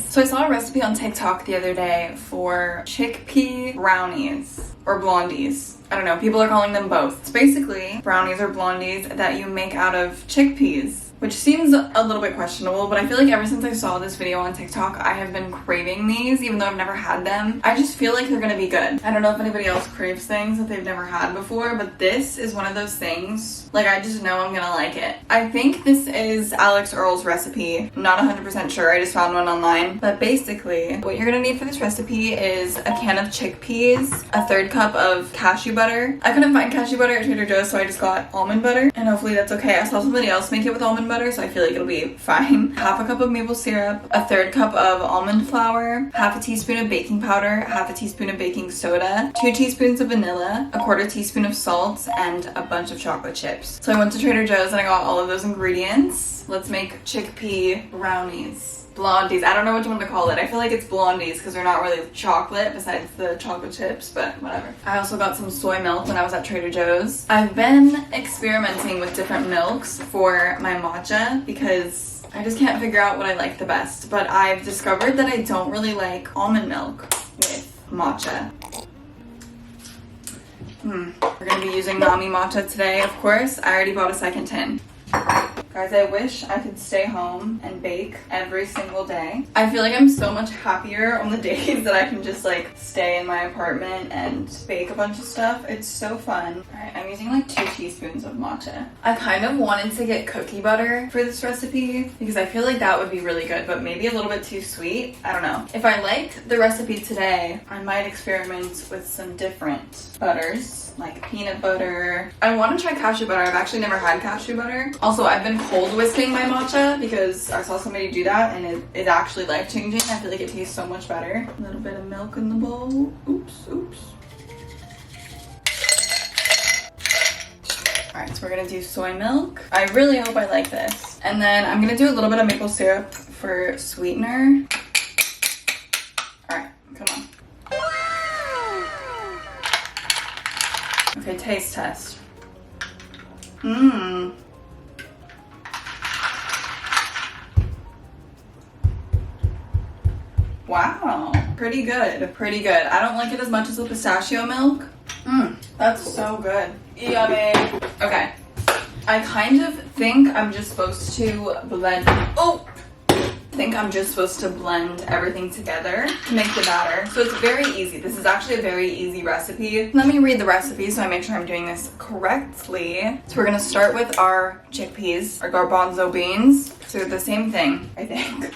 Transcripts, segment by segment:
So I saw a recipe on TikTok the other day for chickpea brownies or blondies. I don't know, people are calling them both. It's basically brownies or blondies that you make out of chickpeas, which seems a little bit questionable, but I feel like ever since I saw this video on TikTok, I have been craving these, even though I've never had them. I just feel like they're gonna be good. I don't know if anybody else craves things that they've never had before, but this is one of those things, like, I just know I'm gonna like it. I think this is Alex Earl's recipe. I'm not 100% sure, I just found one online. But basically, what you're gonna need for this recipe is a can of chickpeas, a 1/3 cup of cashew butter. I couldn't find cashew butter at Trader Joe's, so I just got almond butter, and hopefully that's okay. I saw somebody else make it with almond butter, so I feel like it'll be fine. 1/2 cup of maple syrup, a 1/3 cup of almond flour, 1/2 teaspoon of baking powder, 1/2 teaspoon of baking soda, 2 teaspoons of vanilla, a 1/4 teaspoon of salt, and a bunch of chocolate chips. So I went to Trader Joe's and I got all of those ingredients. Let's make chickpea brownies. Blondies. I don't know which one to call it. I feel like it's blondies because they're not really chocolate besides the chocolate chips, but whatever. I also got some soy milk when I was at Trader Joe's. I've been experimenting with different milks for my matcha because I just can't figure out what I like the best, but I've discovered that I don't really like almond milk with matcha. We're gonna be using Nami matcha today, of course. I already bought a second tin. Guys, I wish I could stay home and bake every single day. I feel like I'm so much happier on the days that I can just like stay in my apartment and bake a bunch of stuff. It's so fun. Alright, I'm using like 2 teaspoons of matcha. I kind of wanted to get cookie butter for this recipe because I feel like that would be really good, but maybe a little bit too sweet. I don't know. If I liked the recipe today, I might experiment with some different butters, like peanut butter. I want to try cashew butter. I've actually never had cashew butter. Also, I've been cold whisking my matcha because I saw somebody do that and it is actually life-changing. I feel like it tastes so much better. A little bit of milk in the bowl. Oops. Alright, so we're gonna do soy milk. I really hope I like this. And then I'm gonna do a little bit of maple syrup for sweetener. Alright, come on. Okay, taste test. Wow, pretty good, pretty good. I don't like it as much as the pistachio milk. That's so good. Yummy. Okay, I kind of think I'm just supposed to blend. I'm just supposed to blend everything together to make the batter. So it's very easy. This is actually a very easy recipe. Let me read the recipe so I make sure I'm doing this correctly. So we're gonna start with our chickpeas, our garbanzo beans. So the same thing, I think.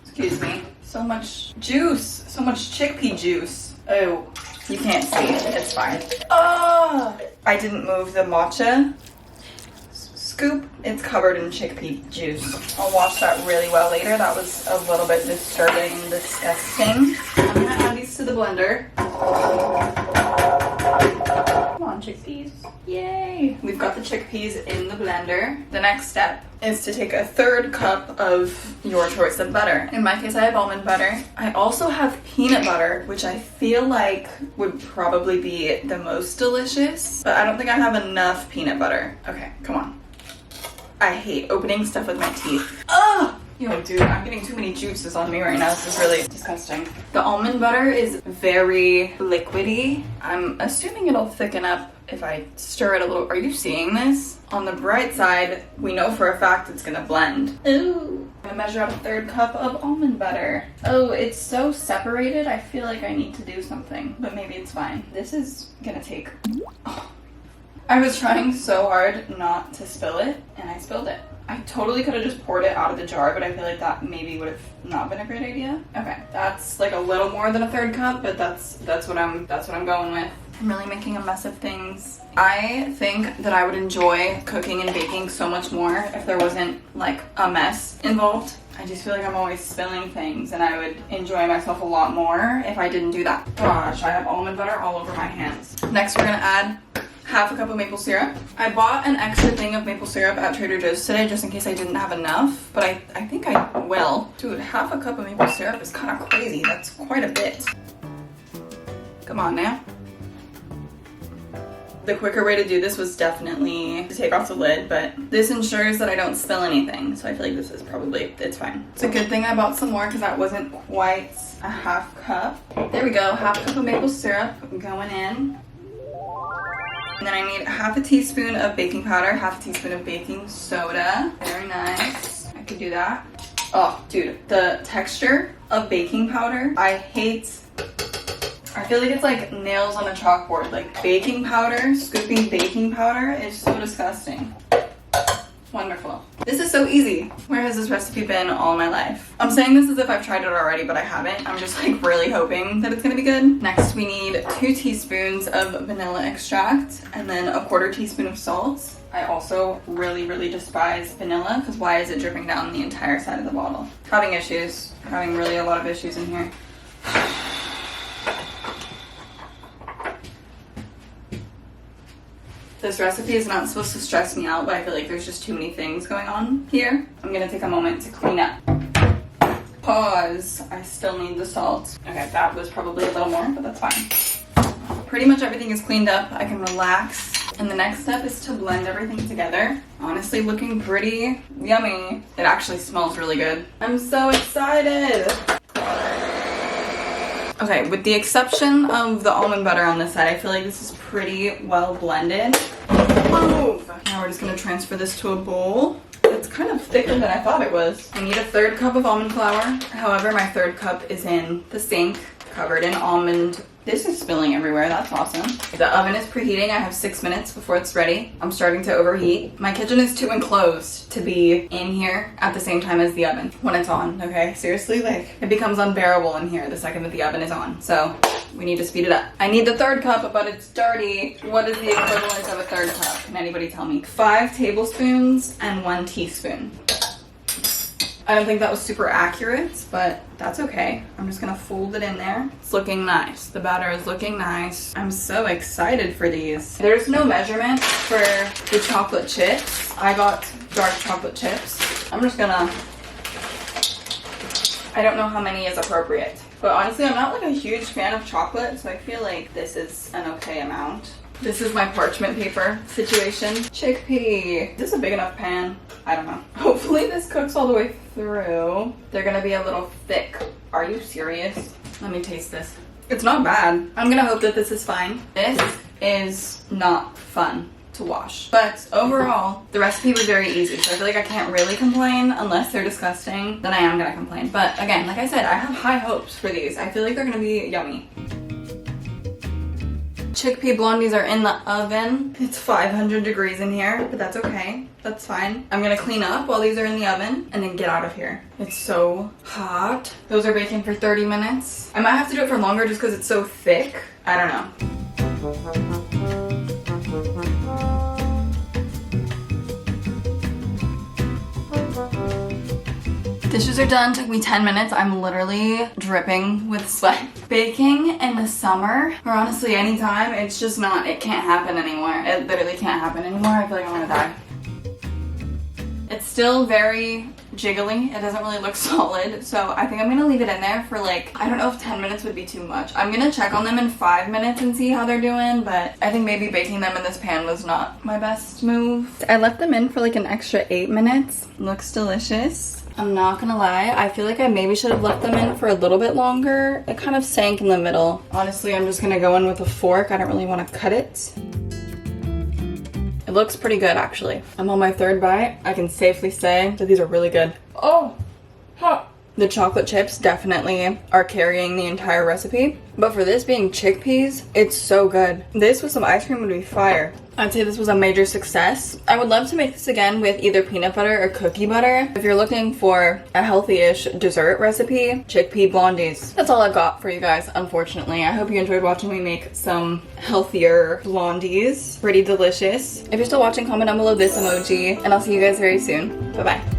Excuse me. So much juice, so much chickpea juice. Oh, you can't see it, it's fine. Oh, I didn't move the matcha scoop. It's covered in chickpea juice. I'll wash that really well later. That was a little bit disturbing and disgusting. I'm gonna add these to the blender. Come on, chickpeas. Yay! We've got the chickpeas in the blender. The next step is to take a 1/3 cup of your choice of butter. In my case, I have almond butter. I also have peanut butter, which I feel like would probably be the most delicious, but I don't think I have enough peanut butter. Okay, come on. I hate opening stuff with my teeth. Ugh! Yo, dude, I'm getting too many juices on me right now. This is really disgusting. The almond butter is very liquidy. I'm assuming it'll thicken up if I stir it a little. Are you seeing this? On the bright side, we know for a fact it's gonna blend. Ooh. I'm gonna measure out a 1/3 cup of almond butter. Oh, it's so separated. I feel like I need to do something, but maybe it's fine. This is gonna take... Oh. I was trying so hard not to spill it, and I spilled it. I totally could have just poured it out of the jar, but I feel like that maybe would have not been a great idea. Okay, that's like a little more than a 1/3 cup, but that's what I'm going with. I'm really making a mess of things. I think that I would enjoy cooking and baking so much more if there wasn't like a mess involved. I just feel like I'm always spilling things, and I would enjoy myself a lot more if I didn't do that. Gosh, I have almond butter all over my hands. Next, we're gonna add 1/2 cup of maple syrup. I bought an extra thing of maple syrup at Trader Joe's today just in case I didn't have enough, but I think I will. Dude, 1/2 cup of maple syrup is kind of crazy. That's quite a bit. Come on now. The quicker way to do this was definitely to take off the lid, but this ensures that I don't spill anything. So I feel like this is probably, it's fine. It's a good thing I bought some more because that wasn't quite a half cup. There we go, half cup of maple syrup going in. And then I need half a teaspoon of baking powder, half a teaspoon of baking soda. Very nice. I could do that. Oh, dude, the texture of baking powder, I hate. I feel like it's like nails on a chalkboard. Like baking powder, scooping baking powder is so disgusting. Wonderful. This is so easy. Where has this recipe been all my life? I'm saying this as if I've tried it already, but I haven't. I'm just like really hoping that it's gonna be good. Next, we need 2 teaspoons of vanilla extract and then a 1/4 teaspoon of salt. I also really despise vanilla because why is it dripping down the entire side of the bottle? Having issues. Having really a lot of issues in here. This recipe is not supposed to stress me out, but I feel like there's just too many things going on here. I'm gonna take a moment to clean up. Pause. I still need the salt. Okay, that was probably a little more, but that's fine. Pretty much everything is cleaned up. I can relax. And the next step is to blend everything together. Honestly, looking pretty yummy. It actually smells really good. I'm so excited. Okay, with the exception of the almond butter on this side, I feel like this is pretty well blended. Move! Now we're just gonna transfer this to a bowl. It's kind of thicker than I thought it was. I need a 1/3 cup of almond flour. However, my 1/3 cup is in the sink, covered in almond. This is spilling everywhere, that's awesome. The oven is preheating, I have 6 minutes before it's ready. I'm starting to overheat. My kitchen is too enclosed to be in here at the same time as the oven when it's on, okay? Seriously, like, it becomes unbearable in here the second that the oven is on. So, we need to speed it up. I need the 1/3 cup, but it's dirty. What is the equivalent of a 1/3 cup? Can anybody tell me? 5 tablespoons and 1 teaspoon. I don't think that was super accurate, but that's okay. I'm just gonna fold it in there. It's looking nice. The batter is looking nice. I'm so excited for these. There's no measurement for the chocolate chips. I got dark chocolate chips. I'm just gonna, I don't know how many is appropriate. But honestly, I'm not like a huge fan of chocolate, so I feel like this is an okay amount. This is my parchment paper situation. Chickpea. Is this a big enough pan? I don't know. Hopefully this cooks all the way through. They're gonna be a little thick. Are you serious? Let me taste this. It's not bad. I'm gonna hope that this is fine. This is not fun to wash. But overall, the recipe was very easy, so I feel like I can't really complain unless they're disgusting. Then I am gonna complain. But again, like I said, I have high hopes for these. I feel like they're gonna be yummy. Chickpea blondies are in the oven. It's 500 degrees in here, but that's okay. That's fine. I'm gonna clean up while these are in the oven and then get out of here. It's so hot. Those are baking for 30 minutes. I might have to do it for longer just because it's so thick. I don't know. Dishes are done, took me 10 minutes. I'm literally dripping with sweat. Baking in the summer, or honestly anytime, it's just not, it can't happen anymore. It literally can't happen anymore. I feel like I'm gonna die. It's still very jiggly. It doesn't really look solid, so I think I'm gonna leave it in there for like, I don't know if 10 minutes would be too much. I'm gonna check on them in 5 minutes and see how they're doing, but I think maybe baking them in this pan was not my best move. I left them in for like an extra 8 minutes. Looks delicious. I'm not gonna lie, I feel like I maybe should have left them in for a little bit longer. It kind of sank in the middle. Honestly, I'm just gonna go in with a fork. I don't really want to cut it. It looks pretty good, actually. I'm on my 3rd bite. I can safely say that these are really good. Oh, hot. The chocolate chips definitely are carrying the entire recipe. But for this being chickpeas, it's so good. This with some ice cream would be fire. I'd say this was a major success. I would love to make this again with either peanut butter or cookie butter. If you're looking for a healthy-ish dessert recipe, chickpea blondies. That's all I've got for you guys, unfortunately. I hope you enjoyed watching me make some healthier blondies. Pretty delicious. If you're still watching, comment down below this emoji, and I'll see you guys very soon. Bye-bye.